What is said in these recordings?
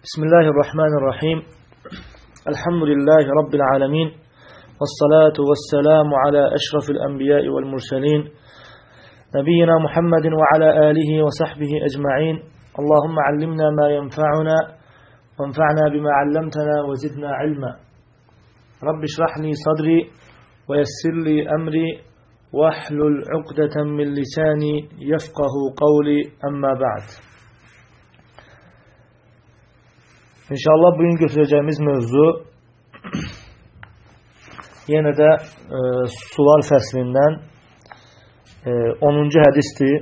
بسم الله الرحمن الرحيم الحمد لله رب العالمين والصلاة والسلام على أشرف الأنبياء والمرسلين نبينا محمد وعلى آله وصحبه أجمعين اللهم علمنا ما ينفعنا وانفعنا بما علمتنا وزدنا علما رب اشرح لي صدري ويسر لي أمري واحلل عقدة من لساني يفقه قولي أما بعد. İnşallah bugün götüreceğimiz mövzu yenə də sular fəslindən 10-cu hədisdir.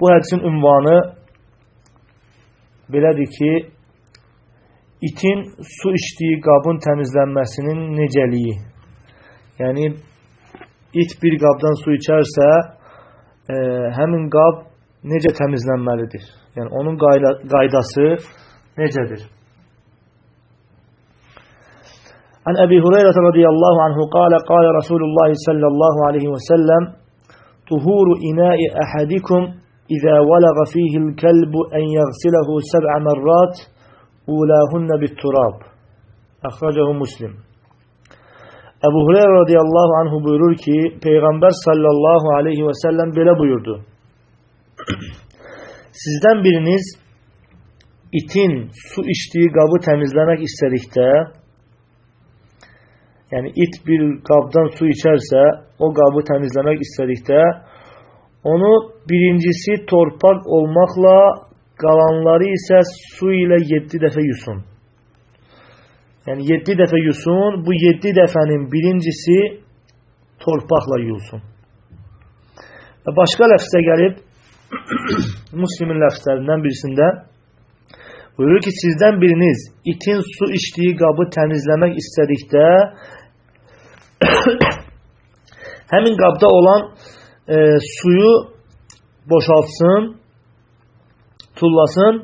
Bu hədisin ünvanı belədir ki, itin su içdiyi qabın təmizlənməsinin necəliyi. Yəni, it bir qabdan su içərsə, həmin qab necə təmizlənməlidir? Yəni, onun qaydası necədir? An Əbi Hüreyrə radiyallahu anhu qala Rasulullah sallallahu aleyhi və səlləm tuhuru inai ahadikum izə vələğə fihil kəlbu ən yəğsiləhu səb'ə mərrat ulahunna bitturab. Əxrəcəhu Müslim. Əbu Hüreyrə radiyallahu anhu buyurur ki, Peyğəmbər sallallahu aleyhi və səlləm belə buyurdu. Sizdən biriniz itin su içdiyi qabı təmizləmək istədikdə, yəni it bir qabdan su içərsə, o qabı təmizləmək istədikdə, onu birincisi torpaq olmaqla, qalanları isə su ilə 7 dəfə yusun. Yəni 7 dəfə yusun, bu 7 dəfənin birincisi torpaqla yuyulsun. Və başqa ləfzə gəlib, Müslimin ləfzlərindən birisində buyurur ki, sizdən biriniz itin su içdiyi qabı təmizləmək istədikdə həmin qabda olan suyu boşaltsın, tullasın,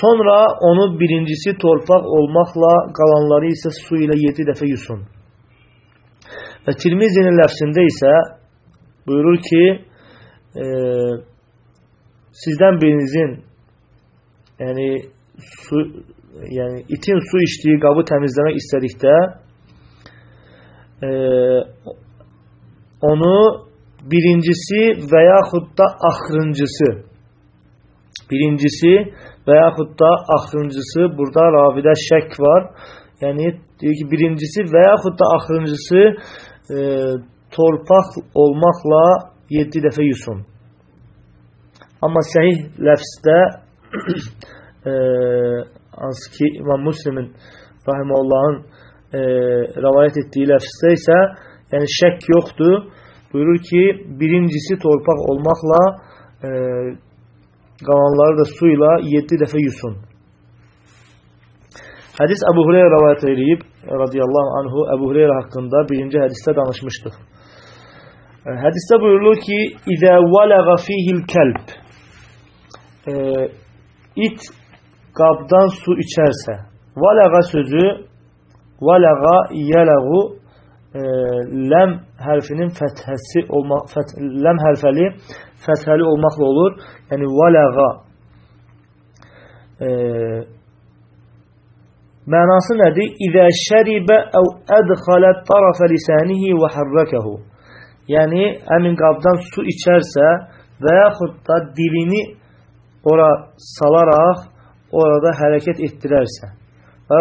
sonra onu birincisi torpaq olmaqla, qalanları isə su ilə 7 dəfə yusun. Və Tirmizinin ləfzində isə buyurur ki, sizdən birinizin yəni itin su içdiyi qabı təmizləmək istədikdə onu birincisi və yaxud da axırıncısı burada ravidə şək var. Yəni deyir ki, birincisi və yaxud da axırıncısı torpaq olmaqla 7 dəfə yusun. Amma səhih ləfzdə hansı ki İmam Müslimin rahiməhullahın rəvayət etdiyi ləfzdə isə yəni şək yoxdur. Buyurur ki, birincisi torpaq olmaqla qalanları da su ilə 7 dəfə yusun. Hədis Əbu Hüreyrə rəvayət edib radiyallahu anhu, Əbu Hüreyrə haqqında birinci hədisdə danışmışdıq. Hədisdə buyurulur ki, İzə vələğə fihil kəlb, it qabdan su içərsə, vələğə sözü, vələğə yələğu, ləm hərfinin ləm hərfəli fəthəli olmaqla olur. Yəni, vələğə mənası nədir? İzə şəribə əv ədxalə tərəfə lisənihi və hərrəkəhu. Yəni, əmin qabdan su içərsə və yaxud da dilini ora salaraq orada hərəkət etdirərsə. Və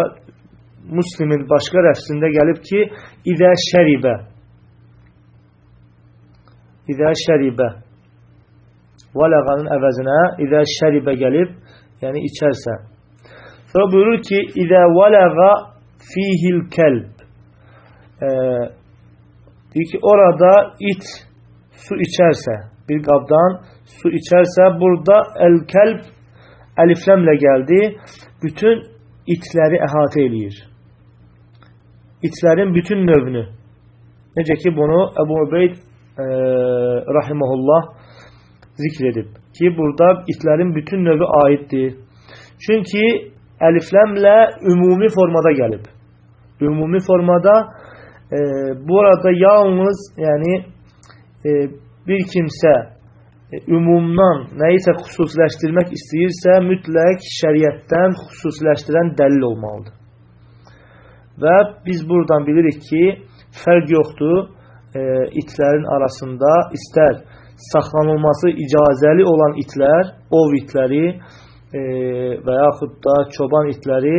Müslimin başqa rəfsində gəlib ki, İzə şəribə vələğanın əvəzinə İzə şəribə gəlib, yəni içərsə. Sonra buyurur ki, İzə vələğə fihil kəlb, deyir ki, orada it su içərsə, bir qabdan su içərsə, burada əl-kəlb əlifləmlə gəldi, bütün itləri əhatə eləyir. İtlərin bütün növünü. Necə ki, bunu Əbu Ubeyd rahiməhullah zikr edib. Ki, burada itlərin bütün növü aiddir. Çünki əlifləmlə ümumi formada gəlib. Ümumi formada burada yalnız yəni bir kimsə ümumdan nəyisə xüsusiləşdirmək istəyirsə, mütləq şəriətdən xüsusiləşdirən dəlil olmalıdır. Və biz buradan bilirik ki, fərq yoxdur itlərin arasında, istər saxlanılması icazəli olan itlər, ov itləri və yaxud da çoban itləri,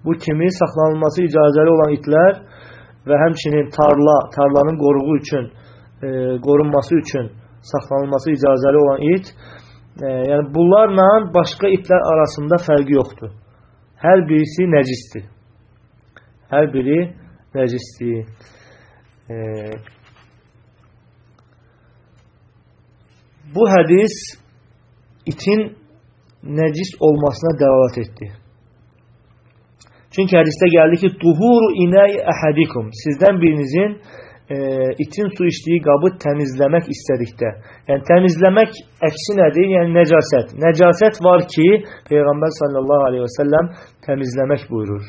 bu kimi saxlanılması icazəli olan itlər və həmçinin tarlanın qoruğu üçün, qorunması üçün saxlanılması icazəli olan it, yəni bunlarla başqa itlər arasında fərqi yoxdur. Hər birisi nəcisdir. Hər biri nəcisdir. Bu hədis itin nəcis olmasına dəlalət etdi. Çünki hədisdə gəldi ki, duhuru inəy əhədikum, sizdən birinizin itin su içdiyi qabı təmizləmək istədikdə. Yəni təmizləmək əksi nədir? Yəni nəcasət. Nəcasət var ki, Peyğəmbər sallallahu aleyhi və səlləm təmizləmək buyurur.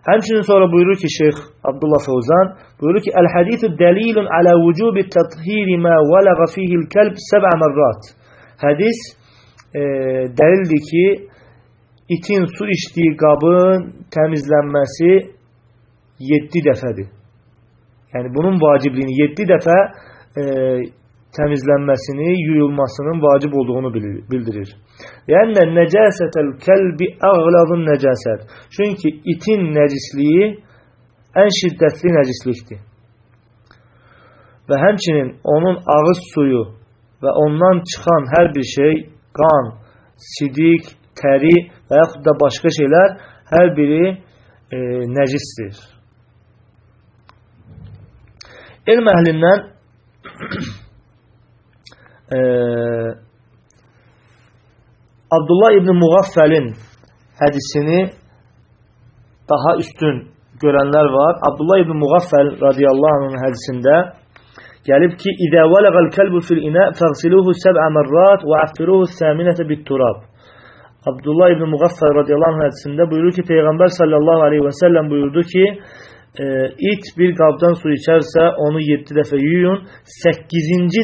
Həmçinin sonra buyurur ki, Şeyx Abdullah Fevzan buyurur ki, əl-hədithu dəlilun alə vücubi təthiri mə vələğə fihil kəlb səbə mərrat. Hədis dəlildir ki, itin su içdiyi qabın təmizlənməsi 7 dəfədir. Yəni bunun vacibliyini 7 dəfə təmizlənməsini, yuyulmasının vacib olduğunu bildirir. Yəni nəcəsətəl kəlbi əğlazun nəcəsət. Çünki itin nəcisliyi ən şiddətli nəcislikdir. Və həmçinin onun ağız suyu və ondan çıxan hər bir şey, qan, sidik, təri və yaxud da başqa şeylər hər biri nəcisdir. Elm əhlindən Abdullah ibn Muğaffəlin hədisini daha üstün görənlər var. Abdullah ibn Muğaffəl radiyallahu anh'ın hədisində gəlib ki, İdə vələqəl kəlbu fil inə fəğsiluhu səb'ə mərrat və əftiruhu səminətə bit-turab. Abdullah ibn Muğaffəl radiyallahu anh hədisində buyurur ki, Peyğəmbər sallallahu aleyhi və səlləm buyurdu ki, it bir qabdan su içərsə onu 7 dəfə yuyun, 8-ci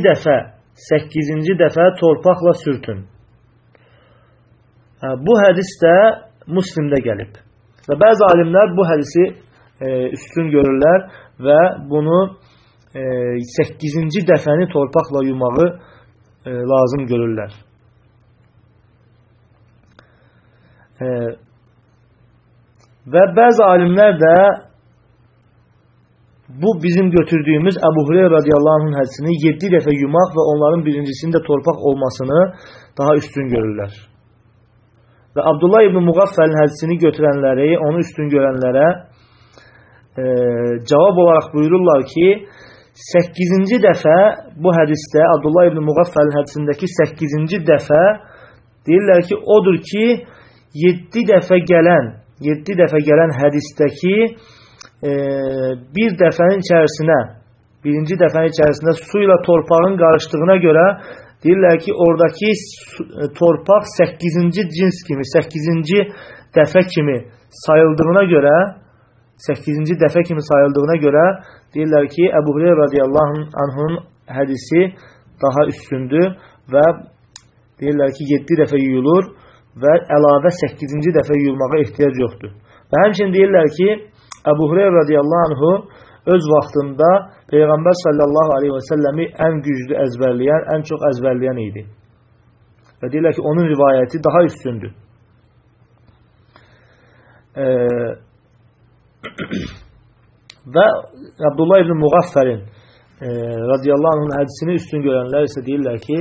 dəfə torpaqla sürtün. Bu hədis də Müslimdə gəlib. Və bəzi alimlər bu hədisi üstün görürlər və bunu 8-ci dəfəni torpaqla yumağı lazım görürlər. Və bəzi alimlər də bu bizim götürdüyümüz Əbu Hüreyra radiyallahu anh'ın hədisini 7 dəfə yumaq və onların birincisinin də torpaq olmasını daha üstün görürlər. Və Abdullah ibn Muğaffəlin hədisini götürənləri, onu üstün görənlərə cavab olaraq buyururlar ki, 8-ci dəfə bu hədisdə, Abdullah ibn Muğaffəlin hədisindəki 8-ci dəfə deyirlər ki, odur ki, 7 dəfə gələn hədisdəki birinci dəfənin içərisində su ilə torpağın qarışdığına görə deyirlər ki, oradakı torpaq 8-ci cins kimi, 8-ci dəfə kimi sayıldığına görə deyirlər ki, Əbu Hüreyra radiyallahu anh'ın hədisi daha üstündür və deyirlər ki, 7 dəfə yuyulur və əlavə 8-ci dəfə yuyulmağa ehtiyac yoxdur. Və həmçinin deyirlər ki, Əbu Hüreyra radiyallahu anhu öz vaxtında Peyğəmbər sallallahu aleyhi və səlləmi ən güclü əzbərləyən, ən çox əzbərləyən idi. Və deyirlər ki, onun rivayəti daha üstündür. Və Abdullah ibn Muğaffəlin radiyallahu anh'ın hədisini üstün görənlər isə deyirlər ki,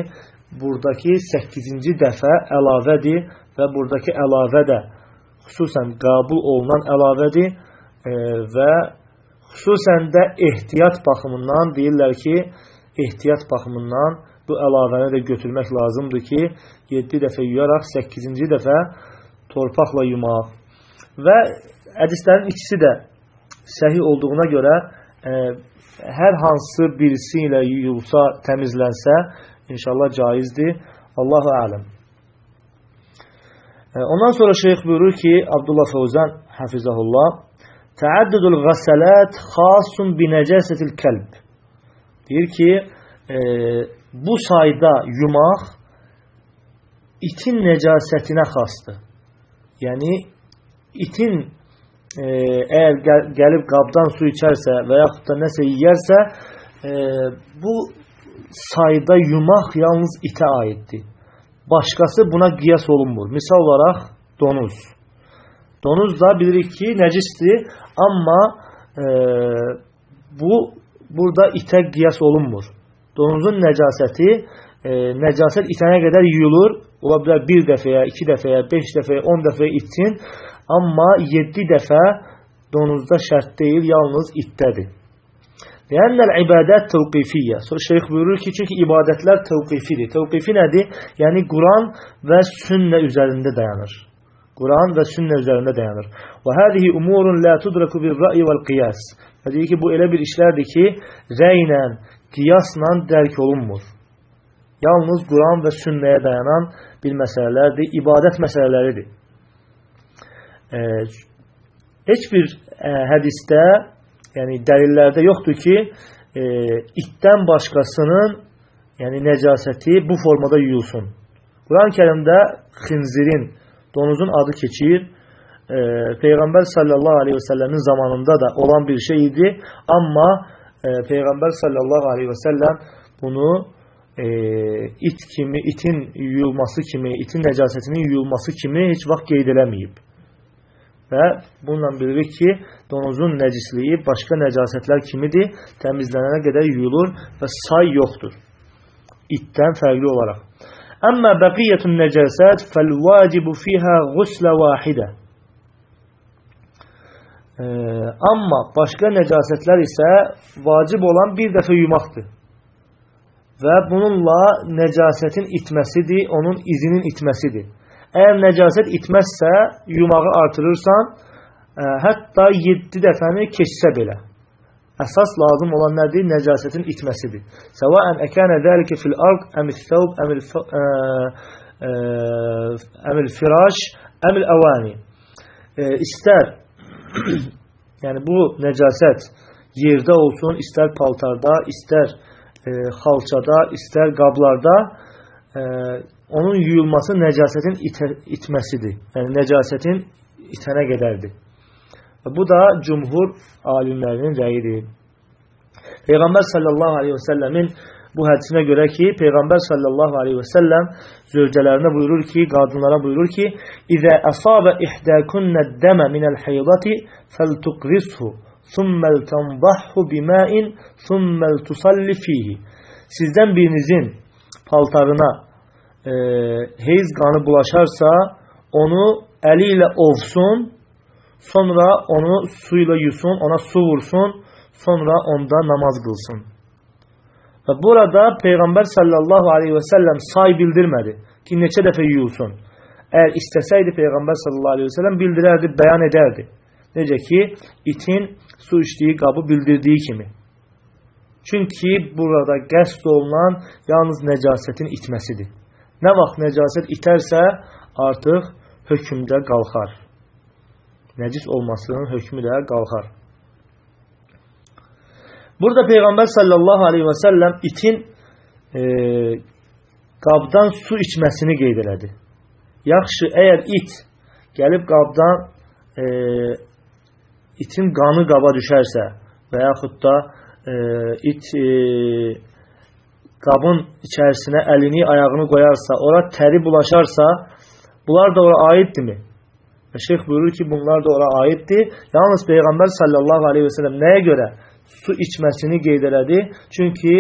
buradakı 8-ci dəfə əlavədir və buradakı əlavə də xüsusən qəbul olunan əlavədir və xüsusən də ehtiyat baxımından deyirlər ki, ehtiyat baxımından bu əlavəni də götürmək lazımdır ki, 7 dəfə yuyaraq 8-ci dəfə torpaqla yumaq. Və hədislərin ikisi də səhih olduğuna görə hər hansı birisi ilə yuyulsa, təmizlənsə, inşallah caizdir. Allahu ələm. Ondan sonra şeyx buyurur ki, Abdullah Fevzan hafizahullah, təəddüdül qəsələt xasun binəcəsətil kəlb. Deyir ki, bu sayda yumaq itin necasətinə xasdır. Yəni itin əgər gəlib qabdan su içərsə və yaxud da nəsə yeyərsə, bu sayda yumaq yalnız itə aiddir. Başqası buna qiyas olunmur. Misal olaraq donuz. Donuz da bilirik ki, nəcisdir, amma burada itə qiyas olunmur. Donuzun nəcasəti, nəcasət itənə qədər yuyulur. Ola bilər 1 dəfəyə, 2 dəfəyə, 5 dəfəyə, 10 dəfəyə itsin. Amma 7 dəfə donuzda şərt deyil, yalnız itdədir. Ləyənnəl ibadət təvqifiyyə. Sonra şeyx buyurur ki, çünki ibadətlər təvqifidir. Təvqifi nədir? Yəni, Quran və sünnə üzərində dayanır. Quran və sünnə üzərində dayanır. Və hədihi umurun lə tudraku bir rə'i vəl qiyas. Və deyir ki, bu elə bir işlərdir ki, rəylə, qiyasla dərk olunmur. Yalnız Quran və sünnəyə dayanan bir məsələlərdir, ibadət məsələləridir. Heç bir hədisdə, yəni dəlillərdə yoxdur ki, itdən başqasının necasəti bu formada yuyulsun. Quran-ı Kərimdə xinzirin, donuzun adı keçir. Peyğəmbər sallallahu aleyhi və səlləmin zamanında da olan bir şey idi. Amma Peyğəmbər sallallahu aleyhi və səlləm bunu itin yuyulması kimi, itin necasətinin yuyulması kimi heç vaxt qeyd eləməyib. Və bununla bilirik ki, donuzun nəcisliyi başqa nəcasətlər kimidir, təmizlənənə qədər yuyulur və say yoxdur. İtdən fərqli olaraq. Əmmə bəqiyyətun nəcəsət fəl-vacibu fiyhə ğuslə vahidə. Amma başqa nəcasətlər isə vacib olan bir dəfə yumaqdır. Və bununla nəcasətin itməsidir, onun izinin itməsidir. Əgər nəcasət itməzsə, yumağı artırırsan, hətta 7 dəfəni keçsə belə. Əsas lazım olan nədir? Nəcasətin itməsidir. Səvaən əkənə dəlikə fil arq, əmil səvb, əmil firaş, əmil əvani. İstər, yəni bu nəcasət yerdə olsun, istər paltarda, istər xalçada, istər qablarda, onun yuyulması nəcasətin itməsidir. Yəni nəcasətin itənə qədərdir. Bu da cümhur alimlərinin rəyidir. Peyğəmbər sallallahu aleyhi və səlləmin bu hədisinə görə ki, Peyğəmbər sallallahu aleyhi və səlləm zövcələrinə buyurur ki, qadınlara buyurur ki, İzə əsabə ihdəkunnəd-dəmə minəl-heydati fəl-tuqrishu thumməl-tənbahhu biməin thumməl-tusalli fihi. Sizdən birinizin paltarına heyz qanı bulaşarsa, onu əli ilə ovsun, sonra onu su ilə yusun, ona su vursun, sonra onda namaz qılsın. Və burada Peyğəmbər sallallahu aleyhi və səlləm say bildirmədi ki, neçə dəfə yuyulsun. Əgər istəsəydi Peyğəmbər sallallahu aleyhi və səlləm bildirərdi, bəyan edərdi. Necə ki, itin su içdiyi qabı bildirdiyi kimi. Çünki burada qəsd olunan yalnız nəcasətin itməsidir. Nə vaxt nəcasət itərsə, artıq hökmdə qalxar. Nəcis olmasının hökmü də qalxar. Burada Peyğəmbər sallallahu aleyhi və səlləm itin qabdan su içməsini qeyd elədi. Yaxşı, əgər it gəlib qabdan itin qanı qaba düşərsə və yaxud da it qabın içərisinə əlini, ayağını qoyarsa, ora təri bulaşarsa, bunlar da ora aiddirmi? Və şeyx buyurur ki, bunlar da ora aiddir. Yalnız Peyğəmbər sallallahu aleyhi və səlləm nəyə görə su içməsini qeyd elədi? Çünki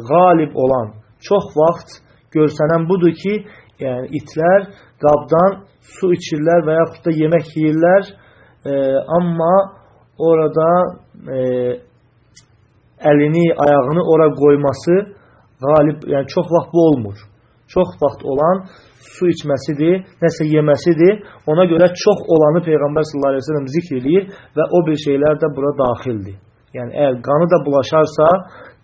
qalib olan, çox vaxt görsənən budur ki, yəni itlər qabdan su içirlər və yaxud da yemək yeyirlər, amma orada əlini, ayağını ora qoyması qalib, yəni çox vaxt bu olmur. Çox vaxt olan su içməsidir, nəsə yeməsidir. Ona görə çox olanı Peyğəmbər sallallahu aleyhi ve sellem zikr edir və o bir şeylər də bura daxildir. Yəni əgər qanı da bulaşarsa,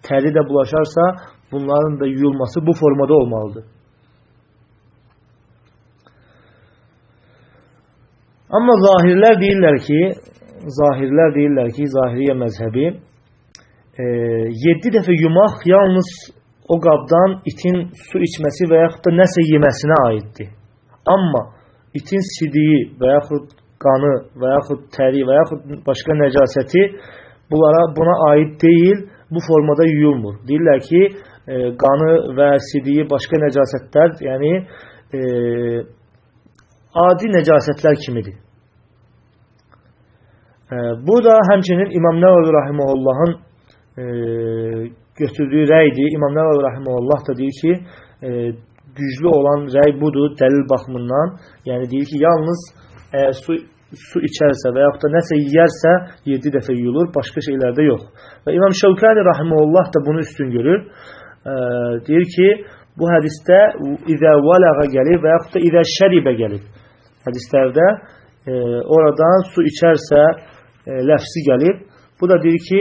təri də bulaşarsa, bunların da yuyulması bu formada olmalıdır. Amma zahirlər deyirlər ki, Zahiriyyə məzhəbi 7 dəfə yumaq yalnız o qabdan itin su içməsi və yaxud da nəsə yeməsinə aiddir. Amma itin sidiyi və yaxud qanı və yaxud təri və yaxud başqa nəcasəti buna aid deyil, bu formada yuyulmur. Deyirlər ki, qanı və sidiyi başqa nəcasətlər, yəni adi nəcasətlər kimidir. Bu da həmçinin İmam Nəvavi Rahiməhullahın götürdüyü rəydir. İmam Nəvavi Rahiməhullah da deyir ki, güclü olan rəy budur, dəlil baxımından. Yəni deyir ki, yalnız əgər su içərsə və yaxud da nəsə yiyərsə 7 dəfə yuyulur, başqa şeylərdə yox. Və İmam Şəvkani Rahiməhullah da bunu üstün görür. Deyir ki, bu hədisdə İzə vələğə gəlib və yaxud da İzə şəribə gəlib. Hədislərdə oradan su içərsə ləfsi gəlib. Bu da deyir ki,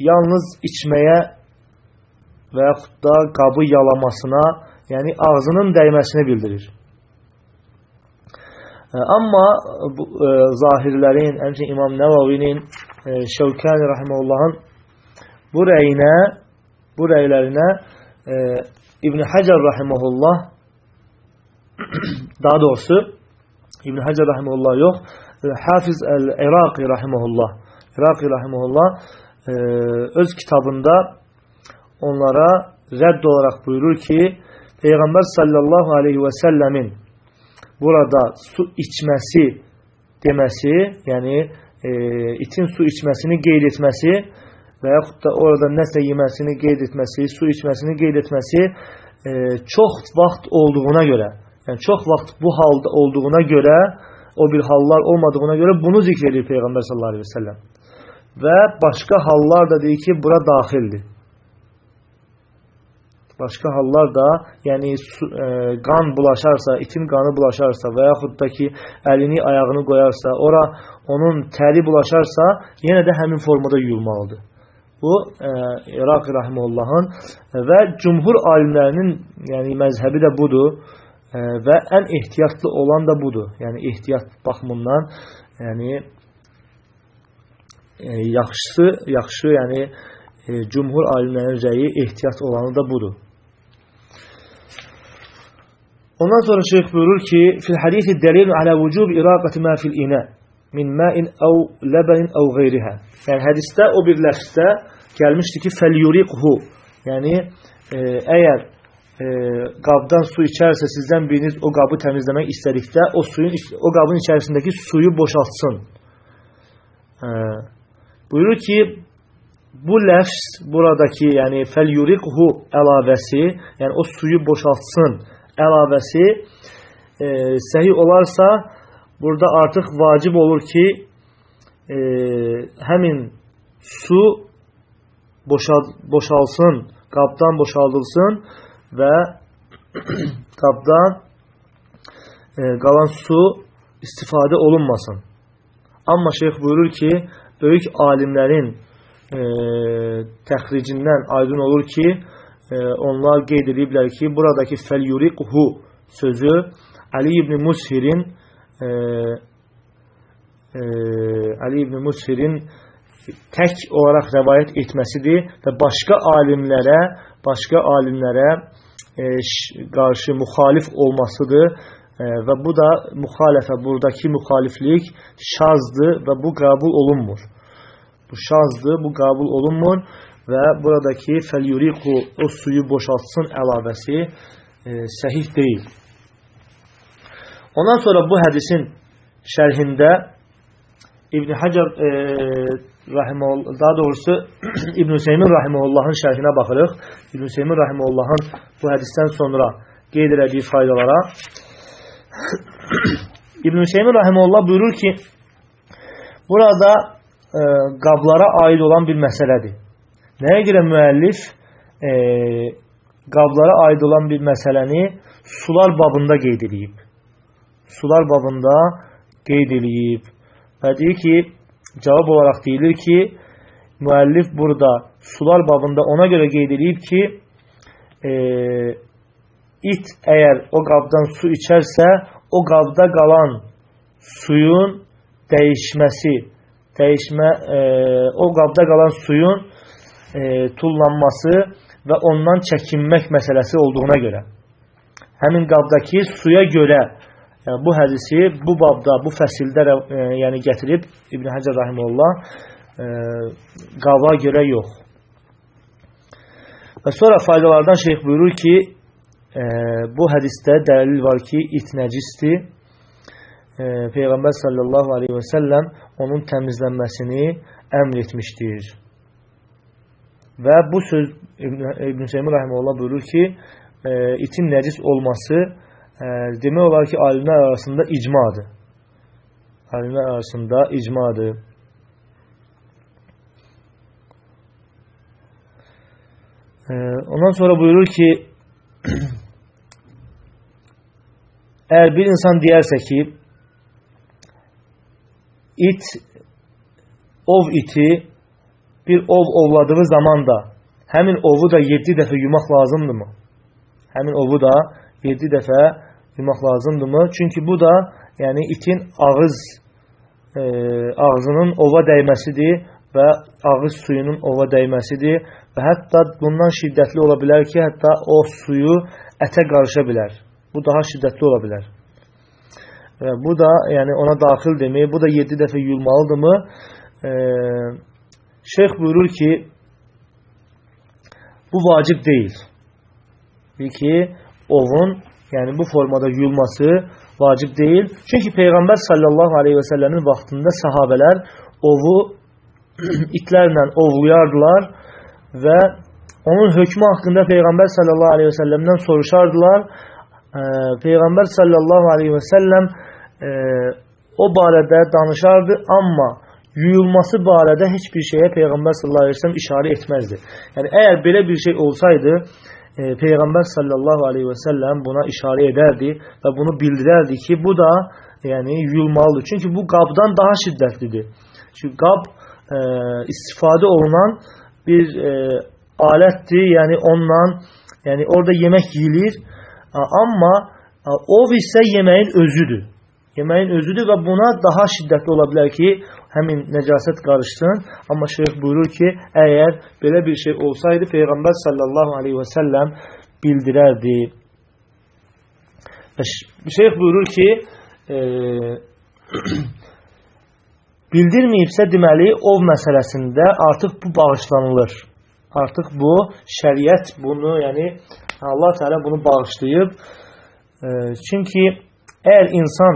yalnız içməyə və yaxud da qabı yalamasına, yəni ağzının dəyməsinə bildirir. Amma zahirlərin, həmçinin İmam Nəvavinin, Şəvkani Rahiməhullahın bu rəylərinə İbn Həcər Rahiməhullah, daha doğrusu İbn Həcər Rahiməhullah yox, Hafiz el-İraqi Rahiməhullah öz kitabında onlara rədd olaraq buyurur ki, Peyğəmbər sallallahu aleyhi və səlləmin burada su içməsi deməsi, yəni itin su içməsini qeyd etməsi və yaxud da orada nəsə yeməsini qeyd etməsi, su içməsini qeyd etməsi çox vaxt olduğuna görə, yəni çox vaxt bu halda olduğuna görə, o bir hallar olmadığına görə bunu zikr edir Peyğəmbər sallallahu aleyhi və səlləm. Və başqa hallar da deyir ki, bura daxildir. Başqa hallar da, yəni qan bulaşarsa, itin qanı bulaşarsa və yaxud da ki, əlini, ayağını qoyarsa, ora onun təri bulaşarsa, yenə də həmin formada yuyulmalıdır. Bu, İraqi Rahiməhullahın və cümhur alimlərinin yəni, məzhəbi də budur və ən ehtiyatlı olan da budur. Yəni, ehtiyat baxımından yəni, yaxşı, yəni, cümhur alimlərin rəyi ehtiyat olanı da budur. Ondan sonra şeyh buyurur ki, fil hadisi dəlilun alə vücub iraqati ma fil inə min ma'in əv ləbənin əv qeyrihə. Yəni, hədisdə o bir ləfsdə gəlmişdir ki, fəlyuriqhu. Yəni, əgər qabdan su içərsə, sizdən biriniz o qabı təmizləmək istədikdə, o qabın içərisindəki suyu boşaltsın. Buyurur ki, bu ləfs buradakı, yəni fəlyuriqhu əlavəsi, yəni o suyu boşaltsın əlavəsi səhih olarsa, burada artıq vacib olur ki, həmin su boşalsın, qabdan boşaldılsın və qabdan qalan su istifadə olunmasın. Amma şeyh buyurur ki, böyük alimlərin təxricindən aydın olur ki, onlar qeyd ediblər ki, buradakı fəlyuriqhu sözü Ali ibn Musfir'in tək olaraq rəvayət etməsidir və başqa alimlərə qarşı müxalif olmasıdır və bu da buradakı müxaliflik şazdır və bu qəbul olunmur. Bu şazdır, bu qəbul olunmur və buradakı fəlyuriqhu o suyu boşaltsın əlavəsi səhih deyil. Ondan sonra bu hədisin şərhində İbn Həcər Rahiməhullah, daha doğrusu İbn Hüseymin Rahiməhullahın şərhinə baxırıq. İbn Hüseymin Rahiməhullahın bu hədisdən sonra qeyd elədiyi faydalara. İbn Hüseymin Rahiməhullah buyurur ki, burada qablara aid olan bir məsələdir. Nəyə görə müəllif qablara aid olan bir məsələni sular babında qeyd edib? Sular babında qeyd edib. Və deyir ki, cavab olaraq deyilir ki, müəllif burada sular babında ona görə qeyd edib ki, it əgər o qabdan su içərsə, o qabda qalan suyun o qabda qalan suyun tullanması və ondan çəkinmək məsələsi olduğuna görə. Həmin qabdakı suya görə bu hədisi bu babda, bu fəsildə yəni gətirib İbn Həcər rahimehullah qaba görə yox. Və sonra faydalardan şeyx buyurur ki, bu hədisdə dəlil var ki, it nəcisdir. Peyğəmbər sallallahu aleyhi və səlləm onun təmizlənməsini əmr etmişdir. Və bu söz İbn Seymur rahimehullah buyurur ki, itin nəcis olması demək olar ki, alimlər arasında icmadır. Alimlər arasında icmadır. Ondan sonra buyurur ki, eğer bir insan deyərsə ki, ov iti bir ov ovladığı zaman da həmin ovu da 7 dəfə yumaq lazımdır mı? Həmin ovu da 7 dəfə yumaq lazımdır mı? Çünki bu da yəni itin ağzının ova dəyməsidir və ağız suyunun ova dəyməsidir və hətta bundan şiddətli ola bilər ki, hətta o suyu ətə qarışa bilər. Bu daha şiddətli ola bilər. Bu da yəni ona daxil demək, bu da 7 dəfə yuyulmalıdır mı? Şeyx buyurur ki, bu vacib deyil. Deyir ki, ovun yəni bu formada yuyulması vacib deyil. Çünki Peyğəmbər sallallahu aleyhi və səlləmin vaxtında sahabələr ovu itlərlə ovlayardılar və onun hökmü haqqında Peyğəmbər sallallahu aleyhi və səlləmdən soruşardılar. Peyğəmbər sallallahu aleyhi və səlləm o barədə danışardı, amma yuyulması barədə heç bir şeyə Peyğəmbər sallallahu aleyhi və səlləm işarə etməzdi. Yəni, əgər belə bir şey olsaydı, Peyğəmbər sallallahu aleyhi və səlləm buna işarə edərdi və bunu bildirərdi ki, bu da yəni yuyulmalıdır. Çünki bu qabdan daha şiddətlidir. Çünki qab istifadə olunan bir alətdir, yəni ondan yəni orada yemək yeyilir, amma ov isə yeməyin özüdür. Yeməyin özüdür və buna daha şiddətli ola bilər ki, həmin nəcasət qarışsın. Amma şeyx buyurur ki, əgər belə bir şey olsaydı, Peyğəmbər sallallahu aleyhi və səlləm bildirərdi. Şeyx buyurur ki, bildirməyibsə deməli, ov məsələsində artıq bu bağışlanılır. Artıq bu, şəriət bunu, yəni Allah Teala bunu bağışlayıb. Çünki əgər insan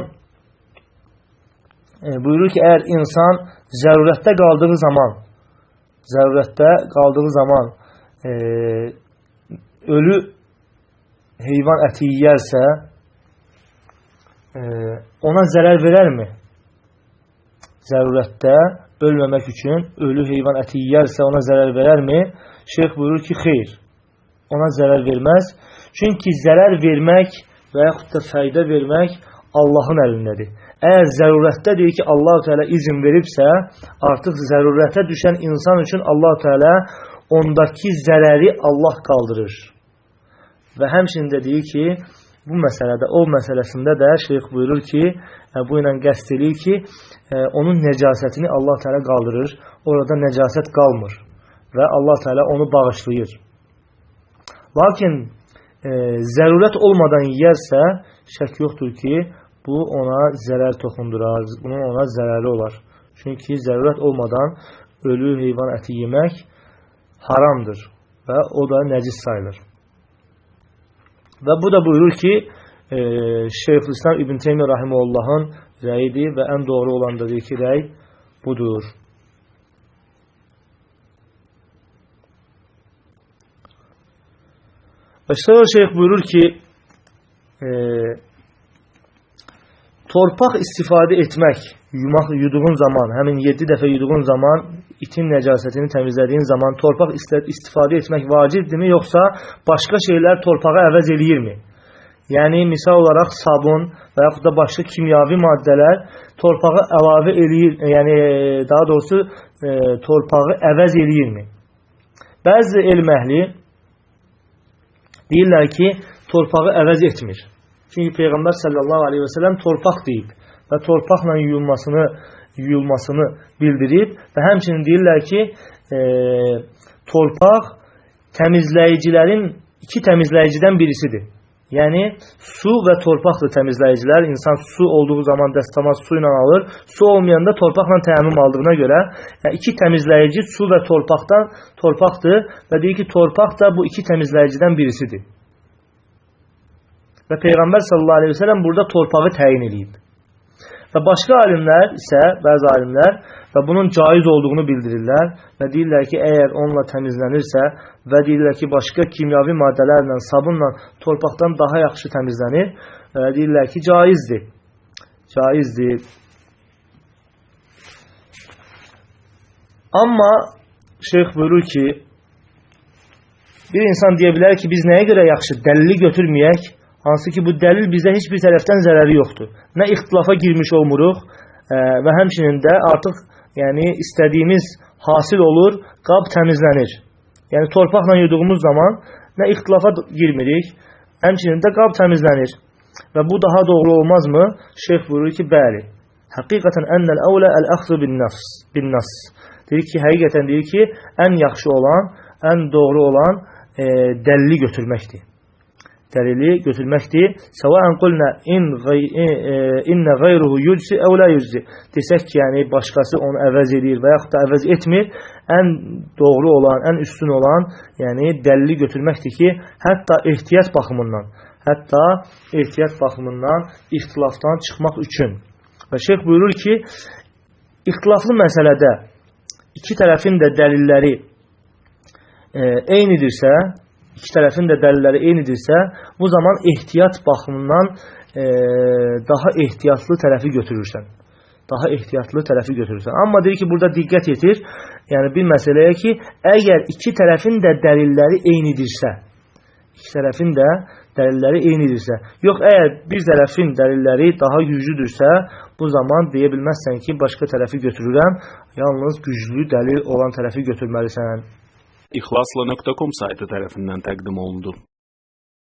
buyurur ki, əgər insan zərurətdə qaldığı zaman ölü heyvan əti yiyərsə ona zərər verərmi? Zərurətdə ölməmək üçün ölü heyvan əti yiyərsə ona zərər verərmi? Şeyx buyurur ki, xeyr, ona zərər verməz. Çünki zərər vermək və yaxud da fayda vermək Allahın əlindədir. Əgər zərurətdədir ki, Allah-u Teala izin veribsə, artıq zərurətə düşən insan üçün Allah-u Teala ondakı zərəri Allah qaldırır. Və həmçinin də deyir ki, bu məsələdə, o məsələsində də şeyx buyurur ki, bu ilə qəsd edir ki, onun nəcasətini Allah-u Teala qaldırır. Orada nəcasət qalmır və Allah-u Teala onu bağışlayır. Lakin zərurət olmadan yiyərsə, şək yoxdur ki, bu ona zərər toxundurar, bunun ona zərəri olar. Çünki zərurət olmadan ölü heyvan əti yemək haramdır və o da nəcis sayılır. Və bu da buyurur ki, Şeyxülislam İbn Teymiyyə rahimehullahın rəyidir və ən doğru olan da deyir ki, rəy budur. Və sonra şeyx buyurur ki, torpaq istifadə etmək, yuduğun zaman, həmin 7 dəfə yuduğun zaman, itin nəcasətini təmizlədiyin zaman torpaq istifadə etmək vacibdirmi, yoxsa başqa şeylər torpağı əvəz eləyirmi? Yəni, misal olaraq sabun və yaxud da başqa kimyavi maddələr torpağı əlavə eləyir, yəni daha doğrusu torpağı əvəz eləyirmi? Bəzi elm əhli deyirlər ki, torpağı əvəz etmir. Çünki Peyğəmbər sallallahu aleyhi və səlləm torpaq deyib və torpaqla yuyulmasını bildirib və həmçinin deyirlər ki, torpaq təmizləyicilərin iki təmizləyicidən birisidir. Yəni su və torpaqdır təmizləyicilər. İnsan su olduğu zaman dəstəmaz su ilə alır. Su olmayanda torpaqla təyammüm aldığına görə iki təmizləyici su və torpaqdır və deyir ki, torpaq da bu iki təmizləyicidən birisidir. Və Peyğəmbər sallallahu aleyhi ve sellem burada torpağı təyin edib. Və başqa alimlər isə, bəzi alimlər və bunun caiz olduğunu bildirirlər və deyirlər ki, əgər onunla təmizlənirsə və deyirlər ki, başqa kimyavi maddələrlə, sabunla torpaqdan daha yaxşı təmizlənir və deyirlər ki, caizdir. Caizdir. Amma şeyx buyurur ki, bir insan deyə bilər ki, biz nəyə görə yaxşı dəlili götürməyək? Hansı ki, bu dəlil bizə heç bir tərəfdən zərəri yoxdur. Nə ixtilafa girmiş olmuruq və həmçinin də artıq istədiyimiz hasil olur, qab təmizlənir. Yəni torpaqla yuduğumuz zaman nə ixtilafa girmirik, həmçinin də qab təmizlənir. Və bu daha doğru olmazmı? Şeyx buyurur ki, bəli. Həqiqətən ennəl əvlə əl-əxzu bin-nas. Deyir ki, həqiqətən deyir ki, ən yaxşı olan, ən doğru olan dəlili götürməkdir. Dəlili götürməkdir. Səvəən qulna innə qeyruhu yüczi əv la yüczi. Desək ki, yəni başqası onu əvəz edir və yaxud da əvəz etmir. Ən doğru olan, ən üstün olan, yəni dəlili götürməkdir ki, hətta ehtiyat baxımından ixtilafdan çıxmaq üçün. Və şeyx buyurur ki, ixtilaflı məsələdə iki tərəfin də dəlilləri eynidirsə, bu zaman ehtiyat baxımından daha ehtiyatlı tərəfi götürürsən. Amma deyir ki, burada diqqət yetir, yəni bir məsələyə ki, əgər iki tərəfin də dəlilləri eynidirsə, yox, əgər bir tərəfin dəlilləri daha güclüdürsə, bu zaman deyə bilməzsən ki, başqa tərəfi götürürəm, yalnız güclü dəlil olan tərəfi götürməlisən. İxlasla.com saytı tərəfindən təqdim olundu.